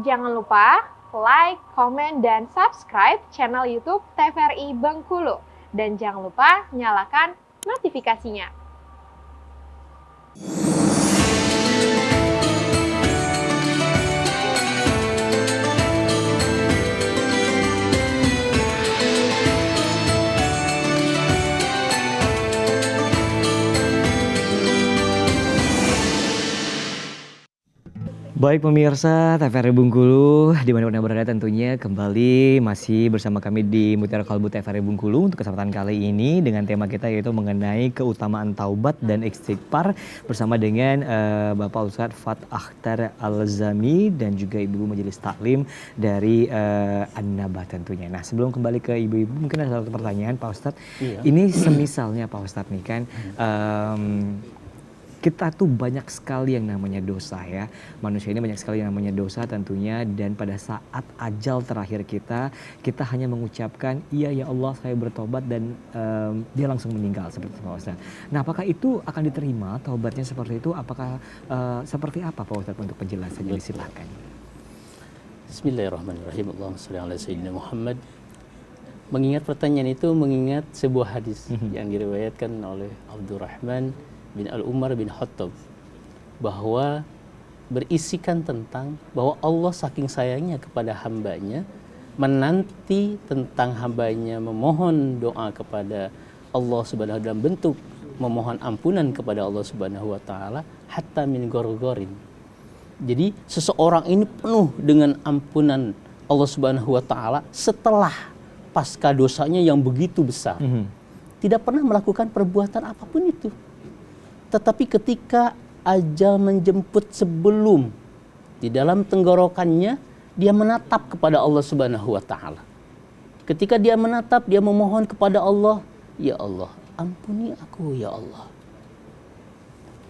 Jangan lupa like, komen, dan subscribe channel YouTube TVRI Bengkulu. Dan jangan lupa nyalakan notifikasinya. Baik pemirsa TVRI Bengkulu, dimanapun berada tentunya kembali masih bersama kami di Mutiara Kalbu TVRI Bengkulu untuk kesempatan kali ini dengan tema kita yaitu mengenai keutamaan taubat dan istighfar bersama dengan Bapak Ustadz Fat Akhtar Al-Zami dan juga Ibu Majelis Taklim dari An-Naba tentunya. Nah sebelum kembali ke ibu-ibu mungkin ada satu pertanyaan Pak Ustadz. Iya. Ini semisalnya Pak Ustadz nih kan kita tuh banyak sekali yang namanya dosa ya. Manusia ini banyak sekali yang namanya dosa tentunya, dan pada saat ajal terakhir kita hanya mengucapkan iya ya Allah saya bertobat, dan dia langsung meninggal seperti itu Pak Ustadz. Nah apakah itu akan diterima taubatnya seperti itu? Apakah seperti apa Pak Ustadz untuk penjelasannya, disilahkan. Bismillahirrahmanirrahim. Allahumma shalli ala sayyidina Muhammad. Mengingat pertanyaan itu mengingat sebuah hadis yang diriwayatkan oleh Abdurrahman bin Al-Umar bin Khattab, bahwa berisikan tentang bahwa Allah saking sayangnya kepada hambanya, menanti tentang hambanya memohon doa kepada Allah Subhanahu dalam bentuk memohon ampunan kepada Allah Subhanahu wa taala, hatta min gorgorin. Jadi seseorang ini penuh dengan ampunan Allah Subhanahu wa taala setelah pasca dosanya yang begitu besar. Tidak pernah melakukan perbuatan apapun itu. Tetapi ketika ajal menjemput sebelum, di dalam tenggorokannya dia menatap kepada Allah Subhanahu wa taala. Ketika dia menatap, dia memohon kepada Allah, ya Allah, ampuni aku ya Allah.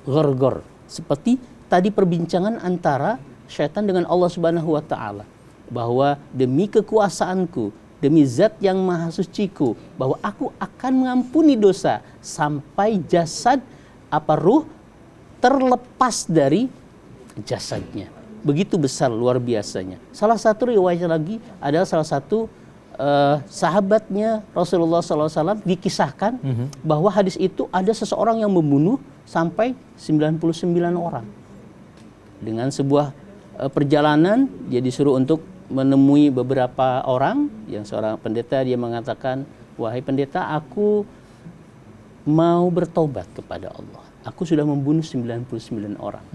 Gorgor, seperti tadi perbincangan antara syaitan dengan Allah Subhanahu wa taala, bahwa demi kekuasaanku, demi zat yang maha suciku, bahwa aku akan mengampuni dosa sampai jasad ruh terlepas dari jasadnya. Begitu besar luar biasanya. Salah satu riwayat lagi adalah salah satu sahabatnya Rasulullah SAW dikisahkan bahwa hadis itu ada seseorang yang membunuh sampai 99 orang. Dengan sebuah perjalanan dia disuruh untuk menemui beberapa orang, yang seorang pendeta dia mengatakan, wahai pendeta, aku mau bertobat kepada Allah. Aku sudah membunuh 99 orang.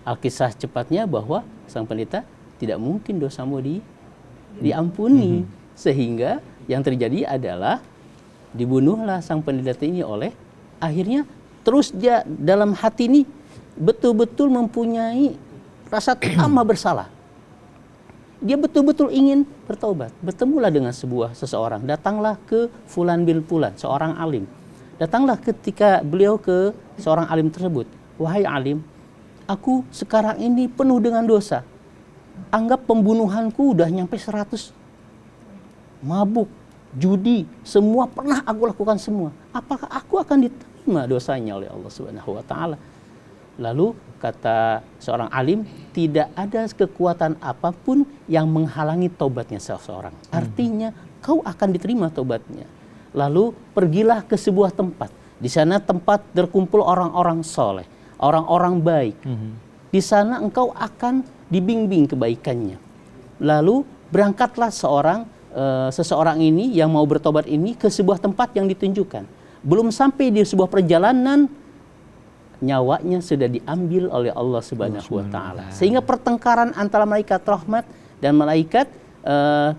Alkisah cepatnya bahwa sang pendeta tidak mungkin dosamu diampuni. Sehingga yang terjadi adalah dibunuhlah sang pendeta ini oleh, akhirnya terus dia dalam hati ini betul-betul mempunyai rasa amat bersalah. Dia betul-betul ingin bertobat. Bertemulah dengan seseorang. Datanglah ke Fulan bin Fulan, seorang alim. Datanglah ketika beliau ke seorang alim tersebut. Wahai alim, aku sekarang ini penuh dengan dosa. Anggap pembunuhanku udah nyampe 100. Mabuk, judi, semua pernah aku lakukan semua. Apakah aku akan diterima dosanya oleh Allah Subhanahu wa taala? Lalu kata seorang alim, tidak ada kekuatan apapun yang menghalangi taubatnya seseorang. Artinya kau akan diterima taubatnya. Lalu pergilah ke sebuah tempat. Di sana tempat berkumpul orang-orang soleh, orang-orang baik. Di sana engkau akan dibimbing kebaikannya. Lalu berangkatlah seseorang ini yang mau bertobat ini ke sebuah tempat yang ditunjukkan. Belum sampai di sebuah perjalanan, nyawanya sudah diambil oleh Allah Subhanahu wa taala. Sehingga pertengkaran antara malaikat rahmat dan malaikat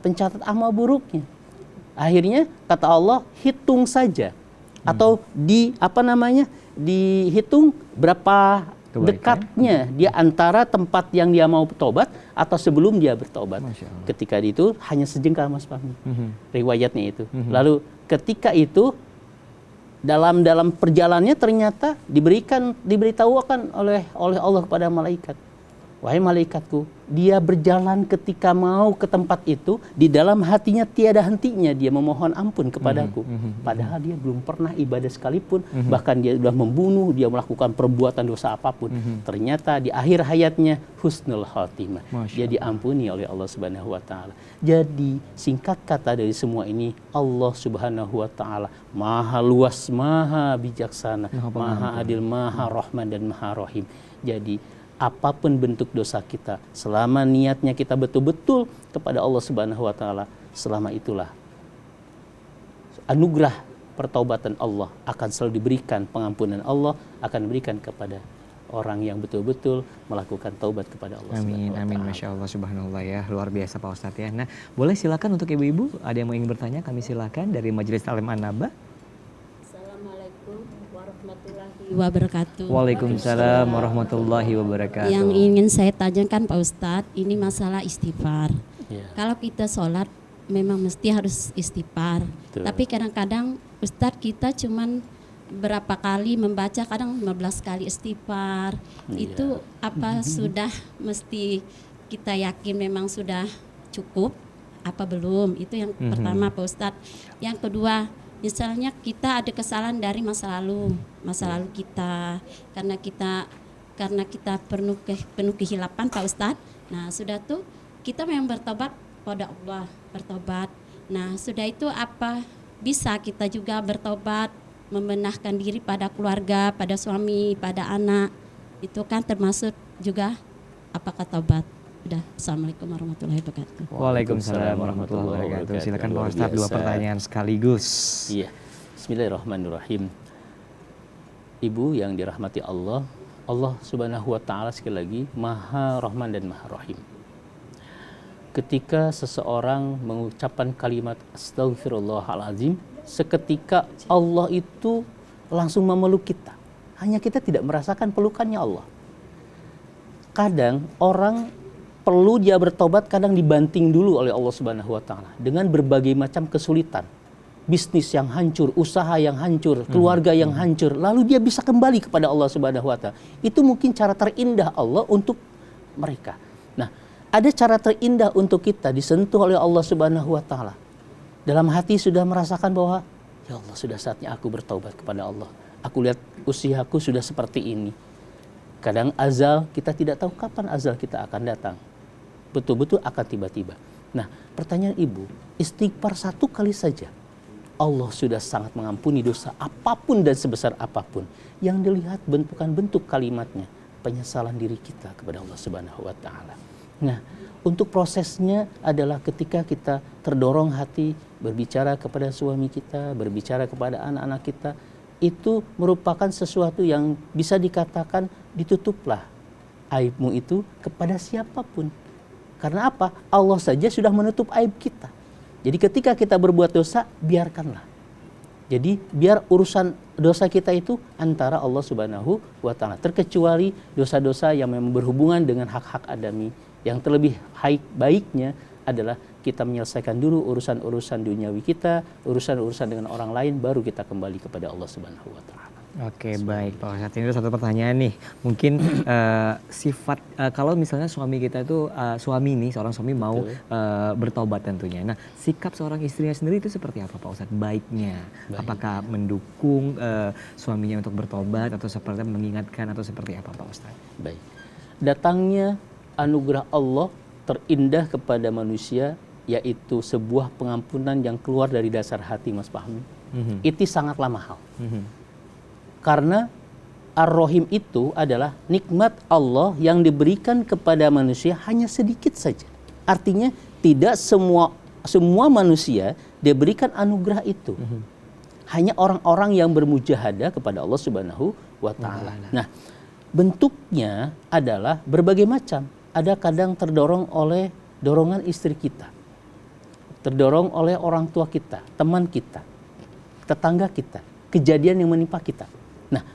pencatat amal buruknya. Akhirnya kata Allah, hitung saja atau dihitung berapa dekatnya dia antara tempat yang dia mau bertobat atau sebelum dia bertobat. Ketika itu hanya sejengkal, Mas Fahmi. Riwayatnya itu. Lalu ketika itu dalam perjalanannya ternyata diberitahukan oleh Allah kepada malaikat wahai malaikatku, dia berjalan ketika mau ke tempat itu, di dalam hatinya tiada hentinya dia memohon ampun kepadaku. Padahal dia belum pernah ibadah sekalipun, bahkan dia sudah membunuh, dia melakukan perbuatan dosa apapun. Ternyata di akhir hayatnya husnul khatimah. Dia diampuni oleh Allah Subhanahu wa taala. Jadi singkat kata dari semua ini, Allah Subhanahu wa taala Maha luas, Maha bijaksana, Maha adil, Maha rahman dan Maha rahim. Jadi apapun bentuk dosa kita, selama niatnya kita betul-betul kepada Allah Subhanahu wa taala, selama itulah anugerah pertaubatan Allah akan selalu diberikan, pengampunan Allah akan diberikan kepada orang yang betul-betul melakukan taubat kepada Allah Amin, Subhanahu wa amin, taala. Masya Allah, Subhanallah ya, luar biasa Pak Ustadz ya. Nah, boleh silakan untuk ibu-ibu, ada yang mau ingin bertanya, kami silakan dari Majelis Taklim An-Naba. Assalamualaikum warahmatullahi wabarakatuh. Waalaikumsalam warahmatullahi wabarakatuh. Yang ingin saya tanyakan Pak Ustadz, ini masalah istighfar. Ya. Kalau kita sholat memang mesti harus istighfar. Betul. Tapi kadang-kadang Ustadz kita cuman berapa kali membaca, kadang 15 kali istighfar. Iya. Itu apa sudah mesti kita yakin memang sudah cukup apa belum? Itu yang pertama Pak Ustadz. Yang kedua, misalnya kita ada kesalahan dari masa lalu kita, karena kita penuh kehilapan Pak Ustadz. Nah sudah tuh kita memang bertobat pada Allah, bertobat. Nah sudah itu apa bisa kita juga bertobat, membenahkan diri pada keluarga, pada suami, pada anak, itu kan termasuk juga apakah tobat? Udah. Assalamualaikum warahmatullahi wabarakatuh. Waalaikumsalam warahmatullahi wabarakatuh. Silakan Pak Ustadz, dua pertanyaan sekaligus. Iya. Bismillahirrahmanirrahim. Ibu yang dirahmati Allah, Allah Subhanahu wa taala sekali lagi Maha Rahman dan Maha Rahim. Ketika seseorang mengucapkan kalimat Astaghfirullahaladzim, seketika Allah itu langsung memeluk kita. Hanya kita tidak merasakan pelukannya Allah. Kadang orang perlu dia bertobat, kadang dibanting dulu oleh Allah Subhanahu wa taala dengan berbagai macam kesulitan. Bisnis yang hancur, usaha yang hancur, keluarga yang hancur, lalu dia bisa kembali kepada Allah Subhanahu wa taala. Itu mungkin cara terindah Allah untuk mereka. Nah, ada cara terindah untuk kita disentuh oleh Allah Subhanahu wa taala. Dalam hati sudah merasakan bahwa ya Allah, sudah saatnya aku bertaubat kepada Allah. Aku lihat usiaku sudah seperti ini. Kadang azal, kita tidak tahu kapan azal kita akan datang. Betul-betul akan tiba-tiba. Nah, pertanyaan ibu, istighfar 1 kali saja, Allah sudah sangat mengampuni dosa apapun dan sebesar apapun. Yang dilihat bentuk kalimatnya, penyesalan diri kita kepada Allah Subhanahu wa taala. Nah, untuk prosesnya adalah ketika kita terdorong hati berbicara kepada suami kita, berbicara kepada anak-anak kita, itu merupakan sesuatu yang bisa dikatakan ditutuplah aibmu itu kepada siapapun. Karena apa? Allah saja sudah menutup aib kita. Jadi ketika kita berbuat dosa, biarkanlah. Jadi biar urusan dosa kita itu antara Allah Subhanahu wa taala. Terkecuali dosa-dosa yang memang berhubungan dengan hak-hak adami. Yang terlebih baiknya adalah kita menyelesaikan dulu urusan-urusan duniawi kita, urusan-urusan dengan orang lain, baru kita kembali kepada Allah Subhanahu wa taala. Oke, baik Pak Ustadz. Ini ada satu pertanyaan nih. Mungkin sifat kalau misalnya suami kita itu seorang suami mau bertobat tentunya. Nah, sikap seorang istrinya sendiri itu seperti apa Pak Ustadz? Baiknya, apakah mendukung suaminya untuk bertobat atau seperti mengingatkan atau seperti apa Pak Ustadz? Baik. Datangnya anugerah Allah terindah kepada manusia, yaitu sebuah pengampunan yang keluar dari dasar hati, Mas Fahmi. Itu sangatlah mahal. Karena Ar-Rahim itu adalah nikmat Allah yang diberikan kepada manusia hanya sedikit saja. Artinya tidak semua manusia diberikan anugerah itu. Hanya orang-orang yang bermujahadah kepada Allah Subhanahu wa taala. Nah, bentuknya adalah berbagai macam. Ada kadang terdorong oleh dorongan istri kita. Terdorong oleh orang tua kita, teman kita, tetangga kita, kejadian yang menimpa kita. Nah,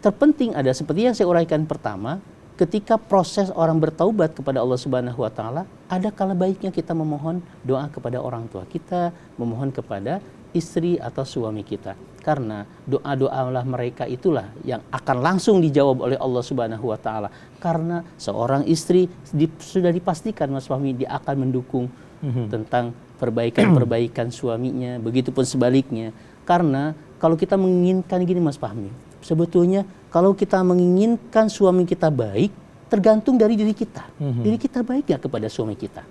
terpenting ada seperti yang saya uraikan pertama, ketika proses orang bertaubat kepada Allah Subhanahu wa taala, ada kala baiknya kita memohon doa kepada orang tua kita, memohon kepada istri atau suami kita. Karena doa-doalah mereka itulah yang akan langsung dijawab oleh Allah Subhanahu wa taala. Karena seorang istri sudah dipastikan Mas Fahmi dia akan mendukung tentang perbaikan-perbaikan suaminya, begitupun sebaliknya. Karena kalau kita menginginkan gini Mas Fahmi, sebetulnya kalau kita menginginkan suami kita baik, tergantung dari diri kita. Diri kita baik gak kepada suami kita?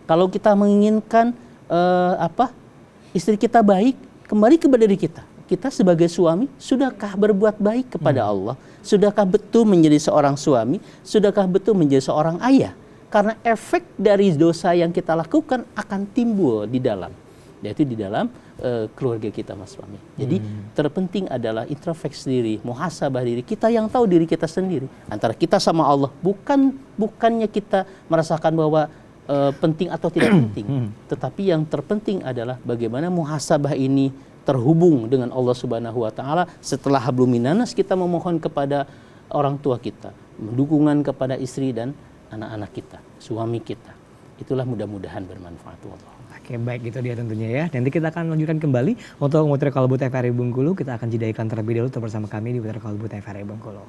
Kalau kita menginginkan istri kita baik, kembali kepada diri kita. Kita sebagai suami, sudahkah berbuat baik kepada Allah? Sudahkah betul menjadi seorang suami? Sudahkah betul menjadi seorang ayah? Karena efek dari dosa yang kita lakukan akan timbul di dalam, yaitu di dalam keluarga kita Mas Fahmi. Jadi terpenting adalah introspeksi diri, muhasabah diri, kita yang tahu diri kita sendiri. Antara kita sama Allah, bukannya kita merasakan bahwa penting atau tidak penting. Tetapi yang terpenting adalah bagaimana muhasabah ini terhubung dengan Allah Subhanahu wa taala setelah hablum minanas kita memohon kepada orang tua kita, dukungan kepada istri dan anak-anak kita, suami kita. Itulah mudah-mudahan bermanfaat wallah. Oke, baik itu dia tentunya ya. Nanti kita akan lanjutkan kembali untuk Mutiara Kalbu TVRI Bengkulu. Kita akan jeda iklan terlebih dahulu tetap bersama kami di Mutiara Kalbu TVRI Bengkulu.